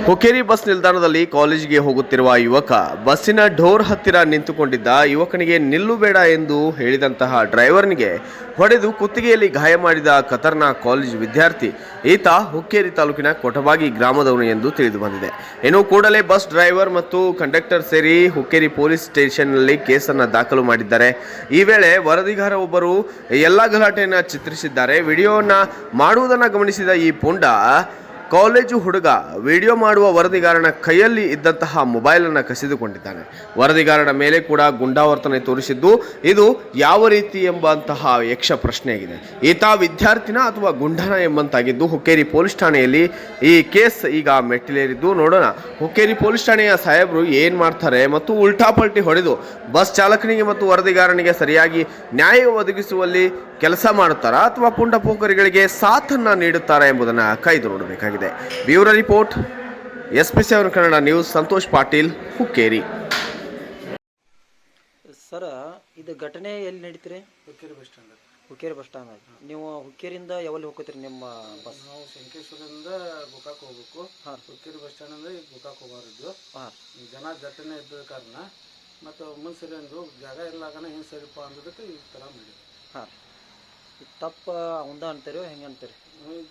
Hukkeri bus ನಿಲ್ದಾಣದಲ್ಲಿ ಕಾಲೇಜಿಗೆ ಹೋಗುತ್ತಿರುವ ಯುವಕ ಬಸ್ಸಿನ ಡೋರ್ ಹತ್ತಿರ ನಿಂತುಕೊಂಡಿದ್ದ ಯುವಕನಿಗೆ ನಿಲ್ಲು ಬೇಡ ಎಂದು ಹೇಳಿದಂತಹ ಡ್ರೈವರ್ನಿಗೆ ಹೊಡೆದು ಕುತ್ತಿಗೆಯಲ್ಲಿ ಗಾಯ ಮಾಡಿದ ಖತರ್ನಾಕ್ ಕಾಲೇಜ್ ವಿದ್ಯಾರ್ಥಿ ಈತ ಹುಕ್ಕೇರಿ ತಾಲೂಕಿನ ಕೊಟಬಾಗಿ ಗ್ರಾಮದವನು ಎಂದು ತಿಳಿದು ಬಂದಿದೆ. ಇನ್ನು ಕೂಡಲೇ ಬಸ್ ಡ್ರೈವರ್ ಮತ್ತು ಕಂಡಕ್ಟರ್ ಸೇರಿ ಹುಕ್ಕೇರಿ ಪೊಲೀಸ್ ಸ್ಟೇಷನ್ನಲ್ಲಿ ಕೇಸನ್ನು ದಾಖಲು ಮಾಡಿದ್ದಾರೆ. ಈ ವೇಳೆ ವರದಿಗಾರ ಒಬ್ಬರು ಎಲ್ಲ ಗಲಾಟೆಯನ್ನು ಚಿತ್ರಿಸಿದ್ದಾರೆ. ವಿಡಿಯೋನ ಮಾಡುವುದನ್ನು ಗಮನಿಸಿದ ಈ ಪುಂಡ ಕಾಲೇಜು ಹುಡುಗ ವಿಡಿಯೋ ಮಾಡುವ ವರದಿಗಾರನ ಕೈಯಲ್ಲಿ ಇದ್ದಂತಹ ಮೊಬೈಲನ್ನು ಕಸಿದುಕೊಂಡಿದ್ದಾನೆ. ವರದಿಗಾರನ ಮೇಲೆ ಕೂಡ ಗುಂಡಾವರ್ತನೆ ತೋರಿಸಿದ್ದು ಇದು ಯಾವ ರೀತಿ ಎಂಬಂತಹ ಯಕ್ಷ ಪ್ರಶ್ನೆಯಾಗಿದೆ. ಈತ ವಿದ್ಯಾರ್ಥಿನ ಅಥವಾ ಗುಂಡನ ಎಂಬಂತಾಗಿದ್ದು ಹುಕ್ಕೇರಿ ಪೊಲೀಸ್ ಠಾಣೆಯಲ್ಲಿ ಈ ಕೇಸ್ ಈಗ ಮೆಟ್ಟಿಲೇರಿದ್ದು. ನೋಡೋಣ ಹುಕ್ಕೇರಿ ಪೊಲೀಸ್ ಠಾಣೆಯ ಸಾಹೇಬರು ಏನು ಮಾಡ್ತಾರೆ ಮತ್ತು ಉಲ್ಟಾ ಪಲ್ಟಿ ಹೊಡೆದು ಬಸ್ ಚಾಲಕನಿಗೆ ಮತ್ತು ವರದಿಗಾರನಿಗೆ ಸರಿಯಾಗಿ ನ್ಯಾಯ ಒದಗಿಸುವಲ್ಲಿ ಕೆಲಸ ಮಾಡುತ್ತಾರಾ ಅಥವಾ ಪುಂಡ ಪೋಖರಿಗಳಿಗೆ ಸಾಥನ್ನ ನೀಡುತ್ತಾರಾ ಎಂಬುದನ್ನು ಕಾಯ್ದು ನೋಡಬೇಕಾಗಿದೆ. Bureau report SP7 Kannada news. Santosh Patil, Hukkeri. Sir, ಇದು ಘಟನೆ ಎಲ್ಲಿ ನಡೀತೀರಿ? Hukkeri bus stand. Hukkeri bus stand. ನೀವು ಹುಕ್ಕೇರಿಯಿಂದ ಯಾವಲ್ಲಿ ಹೋಗ್ತೀರಿ ನಿಮ್ಮ ಬಸ್? ನಾವು ಶಂಕೇಶ್ವರದಿಂದ ಗೋಕಾಕ್ ಹೋಗ್ಬೇಕು. ಹಾಂ, ಹುಕ್ಕೇರಿ ಬಸ್ ಸ್ಟ್ಯಾಂಡಿಂದ ಈಗ ಗೋಕಾಕ್ ಹೋಗೋರಿದ್ದು. ಹಾಂ, ಜನ ದಟ್ಟಣೆ ಇದ್ದ ಕಾರಣ ಮತ್ತು ಮುಂದೆ ಒಂದು ಜಾಗ ಇಲ್ಲಾಗನ ಏನು ಸರಿಪ್ಪ ಅಂದದಕ್ಕೆ ಈ ಥರ ಮಾಡಿ. ಹಾಂ, ತಪ್ಪ ಅವಂದ ಅಂತೀರಿ ಹೆಂಗೆ ಅಂತೀರಿ?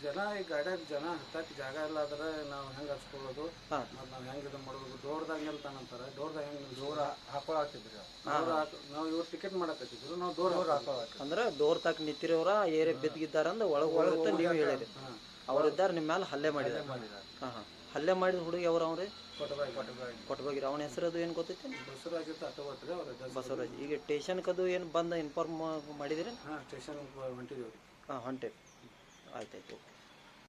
ಜನ ಈ ಗಾಡಿಯಾಗ ಜನ ಹತ್ತಕ್ಕೆ ಜಾಗ ಇಲ್ಲ ಆದ್ರೆ ನಾವು ಹೆಂಗೆ ಹಚ್ಕೊಳ್ಳೋದು, ಮತ್ತು ನಾವು ಹೆಂಗೆ ಇದು ಮಾಡೋದು, ಡೋರ್ದಾಗ ನಿಲ್ತಾನಂತಾರೆ. ಡೋರ್ದಾಗ ಹೆಂಗೆ ಡೋರ್ ಹಾಕೊಳತ್ತಿದ್ರಿ ನಾವು ಇವ್ರು ಟಿಕೆಟ್ ಮಾಡಕತ್ತಿದ್ರು, ನಾವು ಡೋರ್ ಹಾಕೋ ಅಂದ್ರೆ ಡೋರ್ ತಾಕ ನಿಂತಿರೋರ ಏರಿಯಾ ಬಿದ್ದಿದ್ದಾರಂದು ಒಳಗೆ ನೀವು ಹೇಳಿರಿ. ಅವರಿದ್ದಾರೆ ನಿಮ್ಮ ಮೇಲೆ ಹಲ್ಲೆ ಮಾಡಿದ್ದಾರೆ. ಹಾಂ ಹಾಂ, ಹಲ್ಲೆ ಮಾಡಿದ ಹುಡುಗಿ ಅವ್ರು ಅವ್ರಿ ಕೊಟ್ಟಬಾಗಿರಿ. ಅವನ ಹೆಸರು ಅದು ಏನು ಗೊತ್ತೈತಿ? ಬಸವರಾಜ್. ಈಗ ಸ್ಟೇಷನ್ಕದು ಏನು ಬಂದು ಇನ್ಫಾರ್ಮ್ ಮಾಡಿದಿರಿ? ಹಾಂ, ಸ್ಟೇಷನ್ ಹೊಂಟಿದ್ದೀವಿ. ಹಾಂ, ಹೊಂಟೇವಿ. ಆಯ್ತಾಯ್ತು, ಓಕೆ.